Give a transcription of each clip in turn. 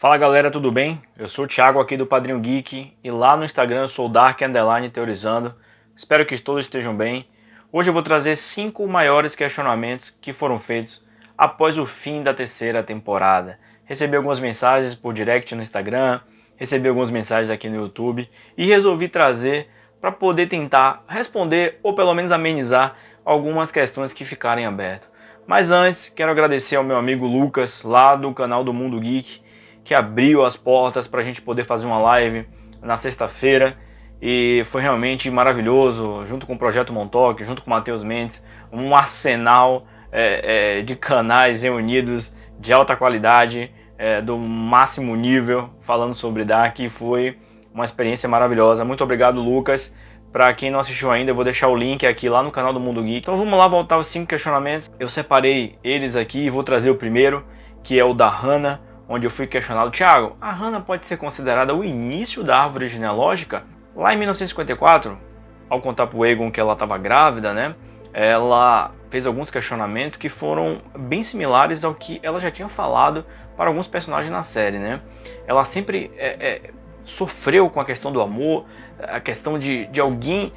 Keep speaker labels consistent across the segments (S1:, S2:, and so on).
S1: Fala galera, tudo bem? Eu sou o Thiago aqui do Padrinho Geek e lá no Instagram eu sou o Dark Underline Teorizando. Espero que todos estejam bem. Hoje eu vou trazer 5 maiores questionamentos que foram feitos após o fim da terceira temporada. Recebi algumas mensagens por direct no Instagram, recebi algumas mensagens aqui no YouTube e resolvi trazer para poder tentar responder ou pelo menos amenizar algumas questões que ficarem abertas. Mas antes, quero agradecer ao meu amigo Lucas, lá do canal do Mundo Geek, que abriu as portas para a gente poder fazer uma live na sexta-feira e foi realmente maravilhoso, junto com o Projeto Montauk, junto com o Matheus Mendes, um arsenal de canais reunidos de alta qualidade, do máximo nível, falando sobre Dark, e foi uma experiência maravilhosa. Muito obrigado, Lucas. Para quem não assistiu ainda, eu vou deixar o link aqui lá no canal do Mundo Geek. Então vamos lá voltar aos 5 questionamentos. Eu separei eles aqui e vou trazer o primeiro, que é o da Hannah, onde eu fui questionado: Thiago, a Hannah pode ser considerada o início da árvore genealógica? Lá em 1954, ao contar para o Aegon que ela estava grávida, né, ela fez alguns questionamentos que foram bem similares ao que ela já tinha falado para alguns personagens na série, né? Ela sempre sofreu com a questão do amor, a questão de alguém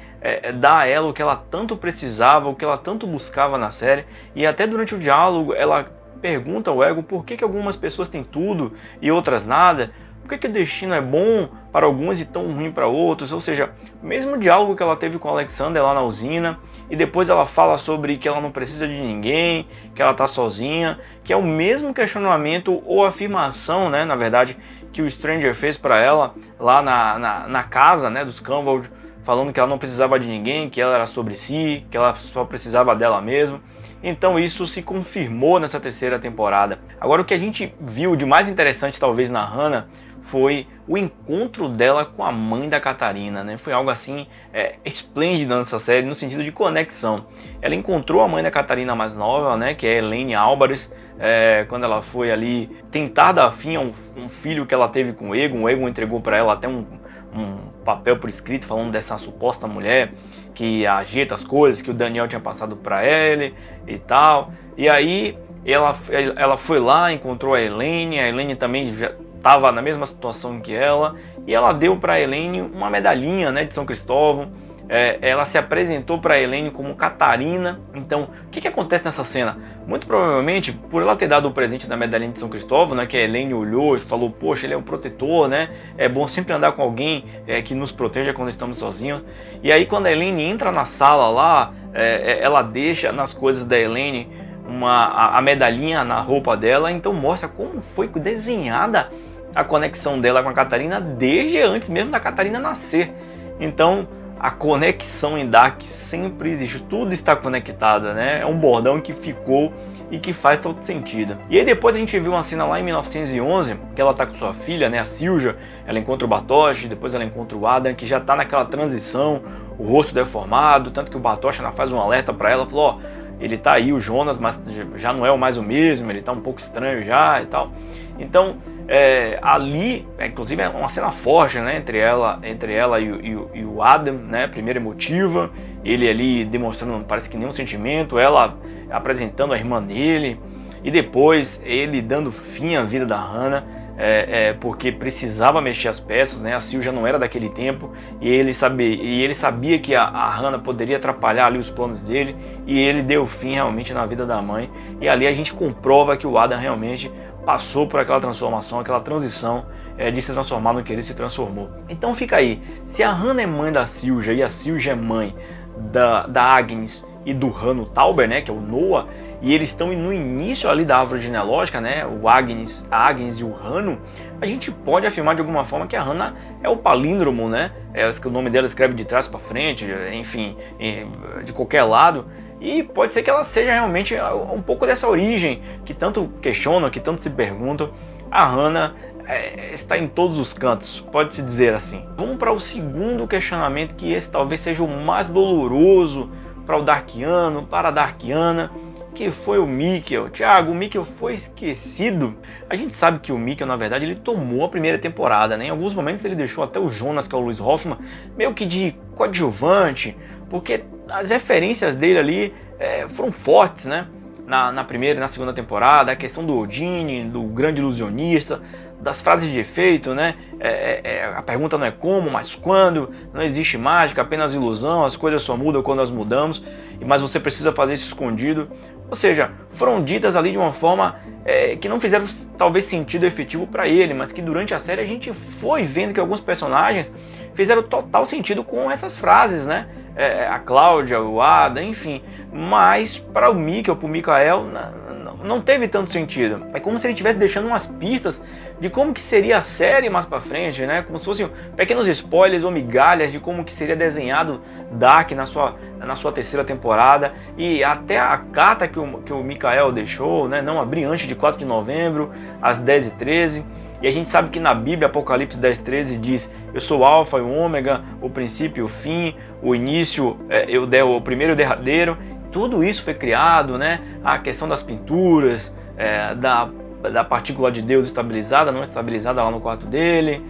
S1: dar a ela o que ela tanto precisava, o que ela tanto buscava na série, e até durante o diálogo ela pergunta ao Aegon por que algumas pessoas têm tudo e outras nada, por que o destino é bom para alguns e tão ruim para outros. Ou seja, o mesmo diálogo que ela teve com o Alexander lá na usina, e depois ela fala sobre que ela não precisa de ninguém, que ela está sozinha, que é o mesmo questionamento ou afirmação, né, na verdade, que o Stranger fez para ela lá na casa, né, dos Canvald, falando que ela não precisava de ninguém, que ela era sobre si, que ela só precisava dela mesma. Então isso se confirmou nessa terceira temporada. Agora, o que a gente viu de mais interessante talvez na Hannah foi o encontro dela com a mãe da Catarina, né? Foi algo assim esplêndido nessa série, no sentido de conexão. Ela encontrou a mãe da Catarina mais nova, né, que é Elaine Álvares, quando ela foi ali tentar dar fim a um filho que ela teve com o Aegon. O Aegon entregou para ela até um papel por escrito falando dessa suposta mulher que ajeita as coisas, que o Daniel tinha passado para ele e tal. E aí ela foi lá, encontrou a Elaine também já estava na mesma situação que ela, e ela deu para a Elaine uma medalhinha, né, de São Cristóvão. Ela se apresentou para a Elaine como Catarina. Então, o que acontece nessa cena? Muito provavelmente, por ela ter dado o presente da medalhinha de São Cristóvão, né, que a Elaine olhou e falou: poxa, ele é um protetor, né? É bom sempre andar com alguém que nos proteja quando estamos sozinhos. E aí, quando a Elaine entra na sala lá, ela deixa nas coisas da Elaine a medalhinha na roupa dela. Então mostra como foi desenhada a conexão dela com a Catarina desde antes mesmo da Catarina nascer. Então a conexão em Dark sempre existe, tudo está conectado, né? É um bordão que ficou e que faz todo sentido. E aí depois a gente viu uma cena lá em 1911, que ela tá com sua filha, né, a Silja. Ela encontra o Batoche, depois ela encontra o Adam, que já tá naquela transição, o rosto deformado, tanto que o Batoche ainda faz um alerta para ela, falou: ó, ele tá aí, o Jonas, mas já não é mais o mesmo, ele tá um pouco estranho já e tal. Então, ali, inclusive é uma cena forte, né, entre ela e o Adam, né, primeiro emotiva, ele ali demonstrando, parece que nenhum sentimento, ela apresentando a irmã dele, e depois ele dando fim à vida da Hannah, porque precisava mexer as peças, né, a Sil já não era daquele tempo, e ele sabia que a Hannah poderia atrapalhar ali os planos dele, e ele deu fim realmente na vida da mãe, e ali a gente comprova que o Adam realmente passou por aquela transformação, aquela transição de se transformar no que ele se transformou. Então fica aí, se a Hannah é mãe da Silja e a Silja é mãe da Agnes e do Hanno Tauber, né, que é o Noah, e eles estão no início ali da árvore genealógica, né, a Agnes e o Hanno, a gente pode afirmar de alguma forma que a Hannah é o palíndromo, né, o nome dela escreve de trás para frente, enfim, de qualquer lado. E pode ser que ela seja realmente um pouco dessa origem que tanto questionam, que tanto se perguntam. A Hannah está em todos os cantos, pode-se dizer assim. Vamos para o segundo questionamento, que esse talvez seja o mais doloroso para o Darkiano, para a Darkiana, que foi o Mikkel. Thiago, o Mikkel foi esquecido. A gente sabe que o Mikkel, na verdade, ele tomou a primeira temporada, né? Em alguns momentos ele deixou até o Jonas, que é o Luis Hoffman, meio que de coadjuvante, porque as referências dele ali foram fortes, né? Na primeira e na segunda temporada, a questão do Odin, do grande ilusionista, das frases de efeito, né? A pergunta não é como, mas quando, não existe mágica, apenas ilusão, as coisas só mudam quando nós mudamos, mas você precisa fazer isso escondido. Ou seja, foram ditas ali de uma forma que não fizeram talvez sentido efetivo para ele, mas que durante a série a gente foi vendo que alguns personagens fizeram total sentido com essas frases, né? A Cláudia, o Adam, enfim. Mas para o Mickey ou para o Michael não teve tanto sentido. É como se ele estivesse deixando umas pistas de como que seria a série mais pra frente, né? Como se fossem pequenos spoilers ou migalhas de como que seria desenhado Dark na sua terceira temporada. E até a carta que o Michael deixou, né? Não abrir antes de 4 de novembro, às 10h13. E a gente sabe que na Bíblia, Apocalipse 10:13 diz: eu sou o Alfa e o Ômega, o princípio e o fim, o início, o primeiro e o derradeiro. Tudo isso foi criado, né? A questão das pinturas, da partícula de Deus estabilizada, não estabilizada lá no quarto dele,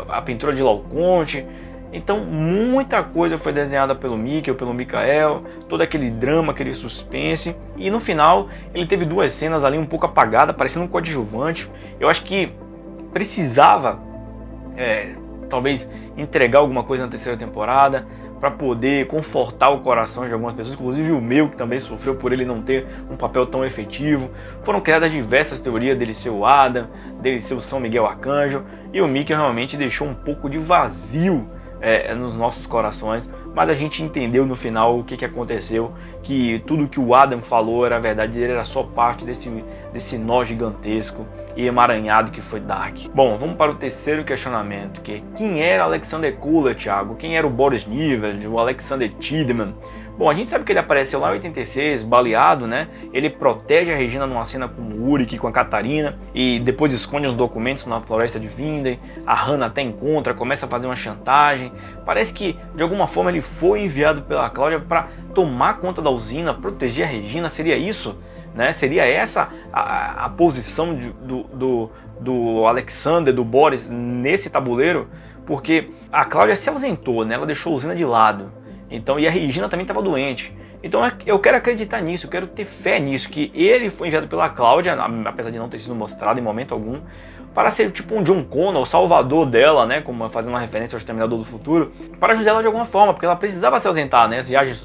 S1: a pintura de Laocoonte. Então muita coisa foi desenhada pelo Mickey ou pelo Michael, todo aquele drama, aquele suspense. E no final ele teve 2 cenas ali um pouco apagadas, parecendo um coadjuvante. Eu acho que precisava talvez entregar alguma coisa na terceira temporada para poder confortar o coração de algumas pessoas, inclusive o meu, que também sofreu por ele não ter um papel tão efetivo. Foram criadas diversas teorias dele ser o Adam, dele ser o São Miguel Arcanjo, e o Mickey realmente deixou um pouco de vazio nos nossos corações, mas a gente entendeu no final o que aconteceu, que tudo que o Adam falou era verdade, ele era só parte desse nó gigantesco e emaranhado que foi Dark. Bom, vamos para o terceiro questionamento, que é: quem era Alexander Kuller, Thiago? Quem era o Boris Niven, o Alexander Tiedemann? Bom, a gente sabe que ele apareceu lá em 86, baleado, né? Ele protege a Regina numa cena com o Ulrich, com a Catarina, e depois esconde os documentos na floresta de Vinden. A Hannah até encontra, começa a fazer uma chantagem. Parece que, de alguma forma, ele foi enviado pela Cláudia para tomar conta da usina, proteger a Regina. Seria isso? Né? Seria essa a posição do Alexander, do Boris, nesse tabuleiro? Porque a Cláudia se ausentou, né? Ela deixou a usina de lado. Então, e a Regina também estava doente. Então eu quero acreditar nisso, eu quero ter fé nisso, que ele foi enviado pela Cláudia, apesar de não ter sido mostrado em momento algum, para ser tipo um John Connor, o salvador dela, né, como fazendo uma referência ao Exterminador do Futuro, para ajudar ela de alguma forma, porque ela precisava se ausentar, né, as viagens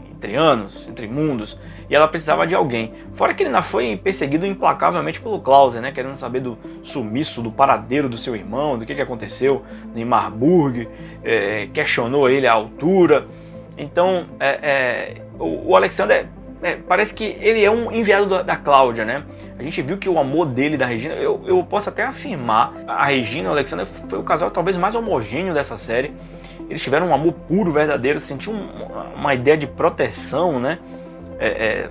S1: entre anos, entre mundos, e ela precisava de alguém. Fora que ele ainda foi perseguido implacavelmente pelo Klauser, né, querendo saber do sumiço, do paradeiro do seu irmão, do que aconteceu em Marburg, questionou ele a altura. Então, o Alexander parece que ele é um enviado da Cláudia, né? A gente viu que o amor dele da Regina, eu posso até afirmar, a Regina e o Alexander foi o casal talvez mais homogêneo dessa série. Eles tiveram um amor puro, verdadeiro, sentiam uma ideia de proteção, né?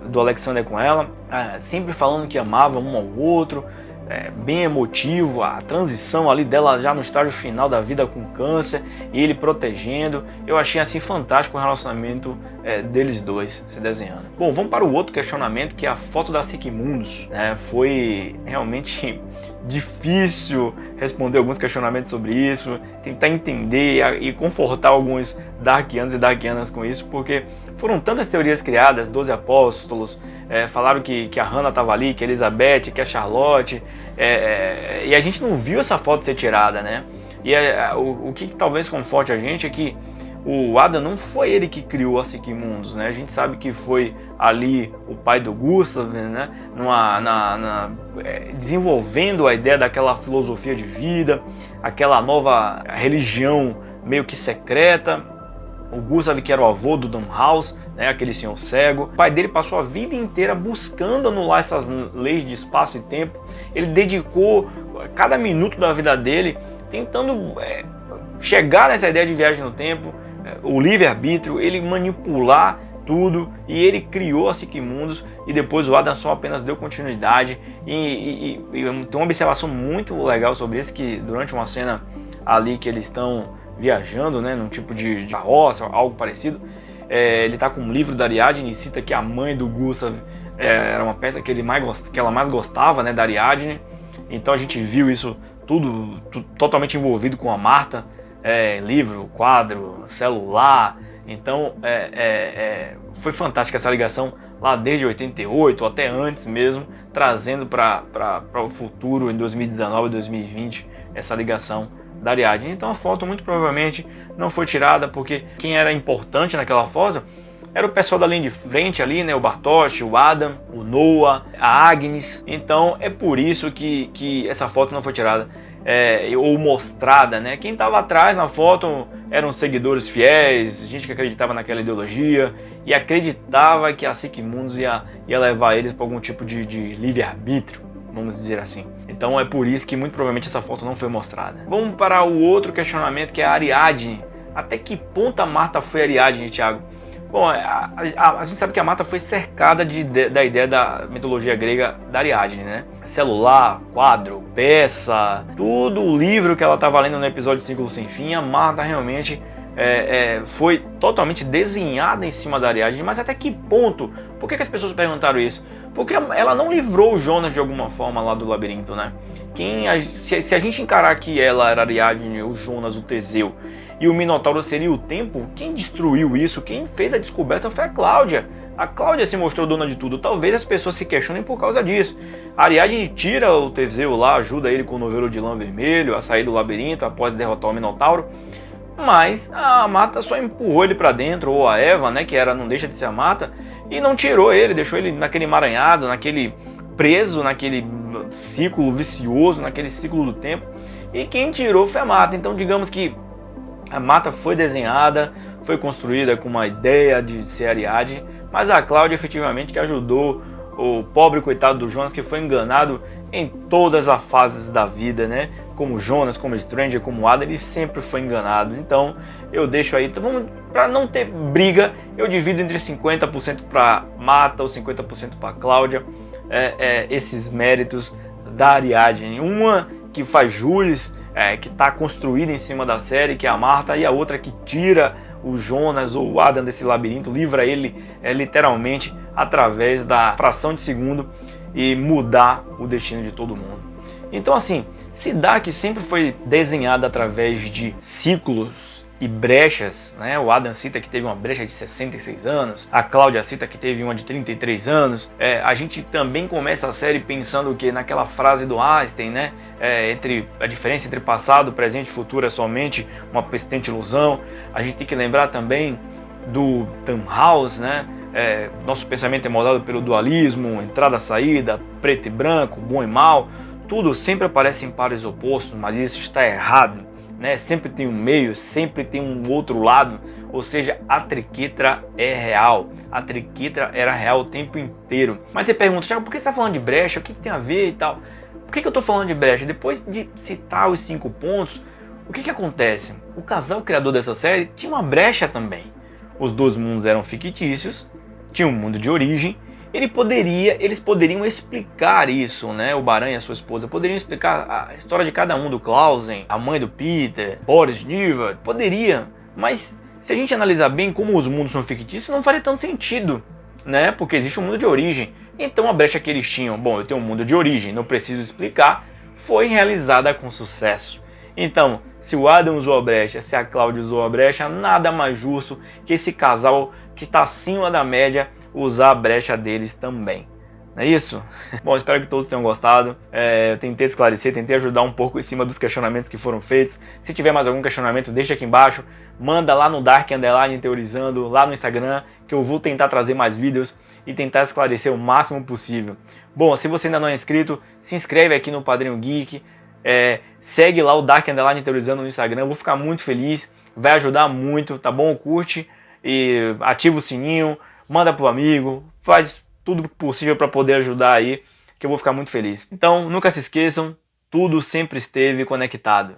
S1: Do Alexander com ela, sempre falando que amavam um ao outro, bem emotivo, a transição ali dela já no estágio final da vida com câncer e ele protegendo. Eu achei assim fantástico o relacionamento deles dois se desenhando. Bom, vamos para o outro questionamento, que é a foto da Siquimundus, né? Foi realmente difícil responder alguns questionamentos sobre isso, tentar entender e confortar alguns darkianos e darkianas com isso, porque foram tantas teorias criadas, 12 apóstolos, falaram que a Hannah estava ali, que a Elizabeth, que a Charlotte, e a gente não viu essa foto ser tirada, né? E o que talvez conforte a gente é que o Adam não foi ele que criou a Siquimundus, né? A gente sabe que foi ali o pai do Gustav, né? Desenvolvendo a ideia daquela filosofia de vida, aquela nova religião meio que secreta. O Gustav, que era o avô do Dunhaus, né? Aquele senhor cego. O pai dele passou a vida inteira buscando anular essas leis de espaço e tempo. Ele dedicou cada minuto da vida dele tentando chegar nessa ideia de viagem no tempo, o livre-arbítrio, ele manipular tudo, e ele criou a Siquimundus, e depois o Adam só apenas deu continuidade. E tem uma observação muito legal sobre isso, que durante uma cena ali que eles estão viajando, né, num tipo de carroça, algo parecido, ele está com um livro da Ariadne e cita que a mãe do Gustav era uma peça que ela mais gostava, né, da Ariadne. Então a gente viu isso tudo totalmente envolvido com a Marta, livro, quadro, celular, Então foi fantástica essa ligação lá desde 88, ou até antes mesmo, trazendo para o futuro em 2019 e 2020 essa ligação da Ariadne. Então a foto muito provavelmente não foi tirada porque quem era importante naquela foto era o pessoal da linha de frente ali, né? O Bartosz, o Adam, o Noah, a Agnes. Então é por isso que essa foto não foi tirada ou mostrada, né? Quem estava atrás na foto eram seguidores fiéis, gente que acreditava naquela ideologia e acreditava que a Sigmunds ia levar eles para algum tipo de livre-arbítrio, vamos dizer assim. Então é por isso que muito provavelmente essa foto não foi mostrada. Vamos para o outro questionamento, que é a Ariadne. Até que ponto a Marta foi Ariadne, Thiago? Bom, a gente sabe que a Marta foi cercada da ideia da mitologia grega da Ariadne, né? Celular, quadro, peça, tudo o livro que ela estava lendo no episódio Ciclo Sem Fim, a Marta realmente foi totalmente desenhada em cima da Ariadne. Mas até que ponto? Por que as pessoas perguntaram isso? Porque ela não livrou o Jonas de alguma forma lá do labirinto, né? Se a gente encarar que ela era a Ariadne, o Jonas, o Teseu, e o Minotauro seria o tempo, quem destruiu isso, quem fez a descoberta foi a Cláudia. A Cláudia se mostrou dona de tudo. Talvez as pessoas se questionem por causa disso. A Ariadne tira o Teseu lá, ajuda ele com o novelo de lã vermelho a sair do labirinto após derrotar o Minotauro. Mas a Marta só empurrou ele para dentro, ou a Eva, né, que não deixa de ser a Marta, e não tirou ele, deixou ele naquele emaranhado, preso naquele ciclo vicioso, naquele ciclo do tempo. E quem tirou foi a Marta. Então digamos que a Marta foi desenhada, foi construída com uma ideia de ser Ariadne, mas a Cláudia efetivamente que ajudou o pobre coitado do Jonas, que foi enganado em todas as fases da vida, né? Como Jonas, como Stranger, como Adam, ele sempre foi enganado. Então eu deixo aí, então, para não ter briga, eu divido entre 50% para Marta ou 50% para Cláudia, esses méritos da Ariadne. Uma que faz jus, que está construída em cima da série, que é a Marta, e a outra que tira o Jonas ou o Adam desse labirinto, livra ele literalmente através da fração de segundo e mudar o destino de todo mundo. Então assim, Siddharth sempre foi desenhada através de ciclos e brechas, né? O Adam cita que teve uma brecha de 66 anos, a Cláudia cita que teve uma de 33 anos. A gente também começa a série pensando que naquela frase do Einstein, né? A diferença entre passado, presente e futuro é somente uma persistente ilusão. A gente tem que lembrar também do Tannhaus, né? Nosso pensamento é moldado pelo dualismo, entrada, saída, preto e branco, bom e mal. Tudo sempre aparece em pares opostos, mas isso está errado, né? Sempre tem um meio, sempre tem um outro lado. Ou seja, a triquetra é real. A triquetra era real o tempo inteiro. Mas você pergunta, Thiago, por que você está falando de brecha? O que tem a ver e tal? Por que eu estou falando de brecha? Depois de citar os 5 pontos, o que acontece? O casal criador dessa série tinha uma brecha também. Os dois mundos eram fictícios, tinha um mundo de origem. Eles poderiam explicar isso, né? O Baran e a sua esposa poderiam explicar a história de cada um, do Clausen, a mãe do Peter, Boris Niva, poderia. Mas se a gente analisar bem como os mundos são fictícios, não faria tanto sentido, né? Porque existe um mundo de origem. Então a brecha que eles tinham, bom, eu tenho um mundo de origem, não preciso explicar, foi realizada com sucesso. Então, se o Adam usou a brecha, se a Cláudia usou a brecha, nada mais justo que esse casal que está acima da média usar a brecha deles também. Não é isso? Bom, espero que todos tenham gostado. Eu tentei esclarecer, tentei ajudar um pouco em cima dos questionamentos que foram feitos. Se tiver mais algum questionamento, deixa aqui embaixo. Manda lá no Dark Underline Teorizando, lá no Instagram, que eu vou tentar trazer mais vídeos e tentar esclarecer o máximo possível. Bom, se você ainda não é inscrito, se inscreve aqui no Padrinho Geek. Segue lá o Dark Underline Teorizando no Instagram, eu vou ficar muito feliz. Vai ajudar muito, tá bom? Curte e ativa o sininho. Manda pro amigo, faz tudo possível para poder ajudar aí, que eu vou ficar muito feliz. Então, nunca se esqueçam, tudo sempre esteve conectado.